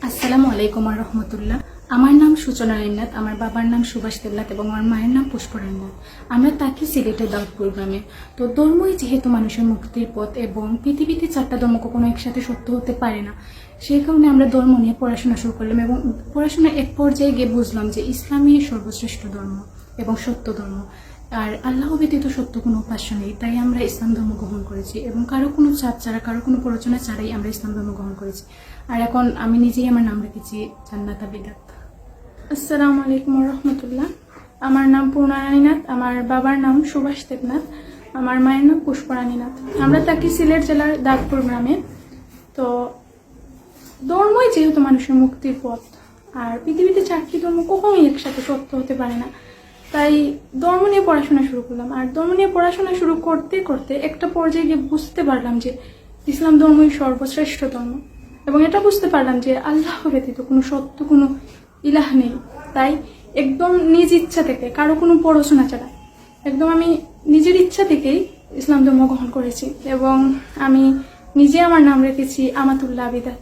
আসসালামু আলাইকুম ওয়া রাহমাতুল্লাহ। আমার নাম সূচনা রিন্নাত, আমার বাবার নাম সুভাষ দেবনাথ এবং আমার মায়ের নাম পুষ্প রিন্নাত। আমরা থাকি সিলেটের দাউদপুর গ্রামে। তো ধর্মই যেহেতু মানুষের মুক্তির পথ এবং পৃথিবীতে চারটা ধর্ম কখনো একসাথে সত্য হতে পারে না, সেই কারণে আমরা ধর্ম নিয়ে পড়াশোনা শুরু করলাম এবং পড়াশোনা এক পর্যায়ে গিয়ে বুঝলাম যে ইসলামই সর্বশ্রেষ্ঠ ধর্ম এবং সত্য ধর্ম। আর আল্লাহ ব্যতীত সত্য কোনো উপাস্য নেই, তাই আমরা ইসলাম ধর্ম গ্রহণ করেছি এবং কারো কোনো চাপ ছাড়া, কারো কোনো প্ররোচনা ছাড়াই আমরা ইসলাম ধর্ম গ্রহণ করেছি। আর এখন আমি নিজেই আমার নাম রেখেছি জান্নাত আবিদাত। আসসালামু আলাইকুম ওয়া রাহমাতুল্লাহ। আমার নাম পূর্ণা রানীনাথ, আমার বাবার নাম সুভাষ দেবনাথ, আমার মায়ের নাম পুষ্প রানীনাথ। আমরা থাকি সিলেট জেলার দাউদপুর গ্রামে। তো ধর্মই যেহেতু মানুষের মুক্তির পথ, আর পৃথিবীতে চারটি ধর্ম কখনোই একসাথে সত্য হতে পারে না, তাই ধর্ম নিয়ে পড়াশোনা শুরু করলাম। আর ধর্ম নিয়ে পড়াশোনা শুরু করতে করতে একটা পর্যায়ে গিয়ে বুঝতে পারলাম যে ইসলাম ধর্মই সর্বশ্রেষ্ঠ ধর্ম এবং এটা বুঝতে পারলাম যে আল্লাহ ব্যতীত কোনো সত্য কোনো ইলাহ নেই। তাই একদম নিজ ইচ্ছা থেকে, কারো কোনো প্ররোচনা ছাড়া, একদম আমি নিজের ইচ্ছা থেকেই ইসলাম ধর্ম গ্রহণ করেছি এবং আমি নিজে আমার নাম রেখেছি আমাতুল্লাহ আবিদাত।